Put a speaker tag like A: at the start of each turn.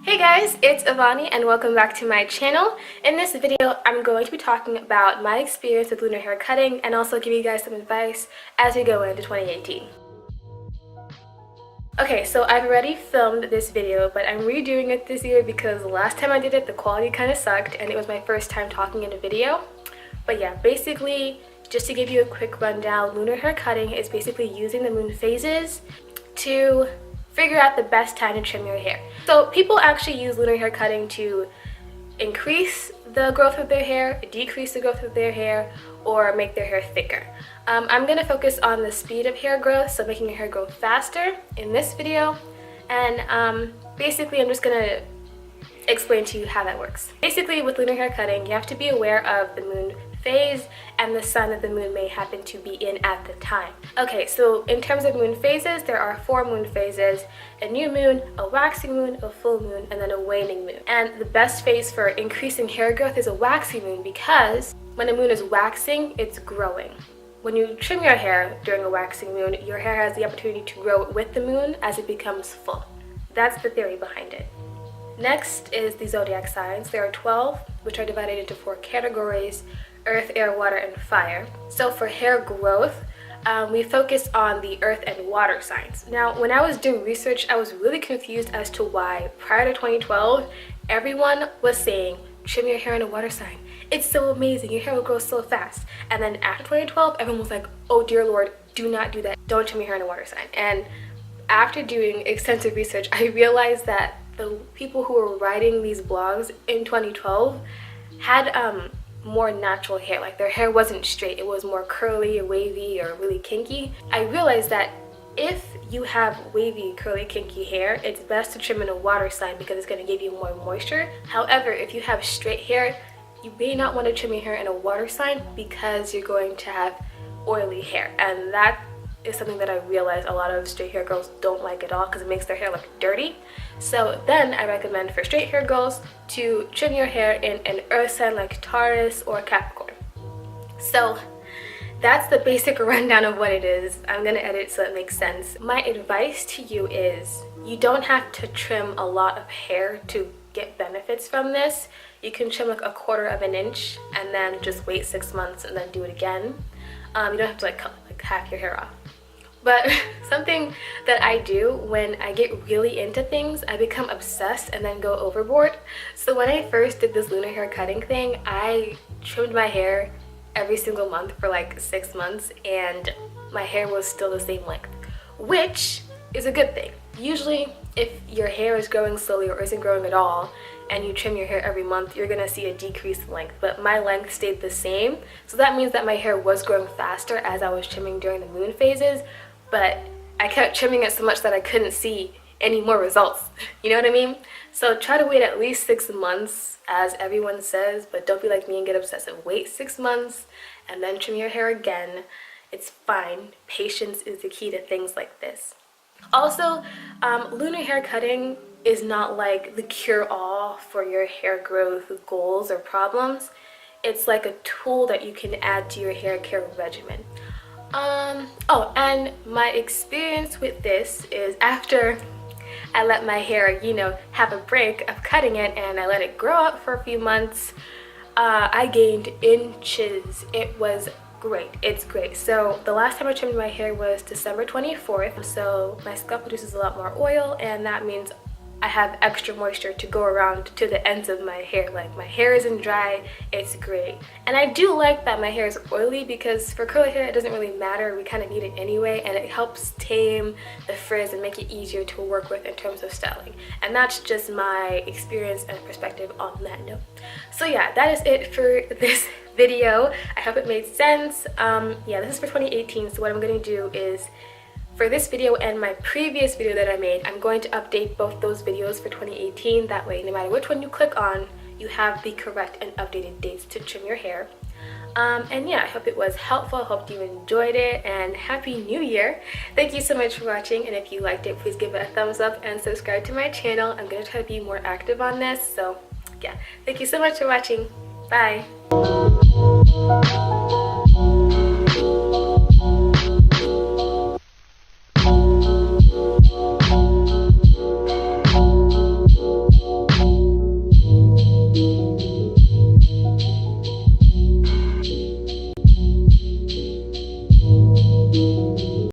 A: Hey guys, it's YVONNI and welcome back to my channel. In this video, I'm going to be talking about my experience with lunar hair cutting and also give you guys some advice as we go into 2018. Okay, so I've already filmed this video, but I'm redoing it this year because the last time I did it, the quality kind of sucked and it was my first time talking in a video. But yeah, basically, just to give you a quick rundown, lunar hair cutting is basically using the moon phases to figure out the best time to trim your hair. So people actually use lunar hair cutting to increase the growth of their hair, decrease the growth of their hair, or make their hair thicker. I'm going to focus on the speed of hair growth, so making your hair grow faster in this video. And basically I'm just going to explain to you how that works. Basically with lunar hair cutting, you have to be aware of the moon phase and the sign that the moon may happen to be in at the time. Okay, so in terms of moon phases, there are 4 moon phases: a new moon, a waxing moon, a full moon, and then a waning moon. And the best phase for increasing hair growth is a waxing moon because when a moon is waxing, it's growing. When you trim your hair during a waxing moon, your hair has the opportunity to grow with the moon as it becomes full. That's the theory behind it. Next is the zodiac signs. There are 12, which are divided into 4 categories: earth, air, water, and fire. So for hair growth, we focus on the earth and water signs. Now, when I was doing research, I was really confused as to why prior to 2012, everyone was saying, trim your hair in a water sign. It's so amazing, your hair will grow so fast. And then after 2012, everyone was like, oh dear Lord, do not do that. Don't trim your hair in a water sign. And after doing extensive research, I realized that the people who were writing these blogs in 2012 had more natural hair. Like their hair wasn't straight, it was more curly or wavy or really kinky. I realized that if you have wavy, curly, kinky hair, it's best to trim in a water sign because it's going to give you more moisture. However, if you have straight hair, you may not want to trim your hair in a water sign because you're going to have oily hair, and that is something that I realized a lot of straight hair girls don't like at all because it makes their hair look dirty. So then I recommend for straight hair girls to trim your hair in an earth sign like Taurus or Capricorn. So that's the basic rundown of what it is. I'm gonna edit so it makes sense. My advice to you is you don't have to trim a lot of hair to get benefits from this. You can trim like 1/4 of an inch and then just wait 6 months and then do it again. You don't have to cut like half your hair off. But something that I do when I get really into things, I become obsessed and then go overboard. So when I first did this lunar hair cutting thing, I trimmed my hair every single month for like 6 months and my hair was still the same length, which is a good thing. Usually if your hair is growing slowly or isn't growing at all and you trim your hair every month, you're gonna see a decrease in length, but my length stayed the same. So that means that my hair was growing faster as I was trimming during the moon phases, but I kept trimming it so much that I couldn't see any more results. You know what I mean? So try to wait at least 6 months as everyone says, but don't be like me and get obsessive. Wait 6 months and then trim your hair again. It's fine. Patience is the key to things like this. Also, lunar hair cutting is not like the cure-all for your hair growth goals or problems. It's like a tool that you can add to your hair care regimen. Oh, and my experience with this is after I let my hair, you know, have a break of cutting it and I let it grow up for a few months, I gained inches. It was great. It's great. So the last time I trimmed my hair was December 24th. So my scalp produces a lot more oil and that means I have extra moisture to go around to the ends of my hair. Like my hair isn't dry, it's great. And I do like that my hair is oily because for curly hair it doesn't really matter, we kind of need it anyway, and it helps tame the frizz and make it easier to work with in terms of styling. And that's just my experience and perspective on that note. So yeah, that is it for this video. I hope it made sense. Yeah, this is for 2018, so what I'm going to do is for this video and my previous video that I made, I'm going to update both those videos for 2018. That way, no matter which one you click on, you have the correct and updated dates to trim your hair. And yeah, I hope it was helpful. I hope you enjoyed it, and Happy New Year. Thank you so much for watching, and if you liked it, please give it a thumbs up and subscribe to my channel. I'm going to try to be more active on this, so yeah. Thank you so much for watching. Bye.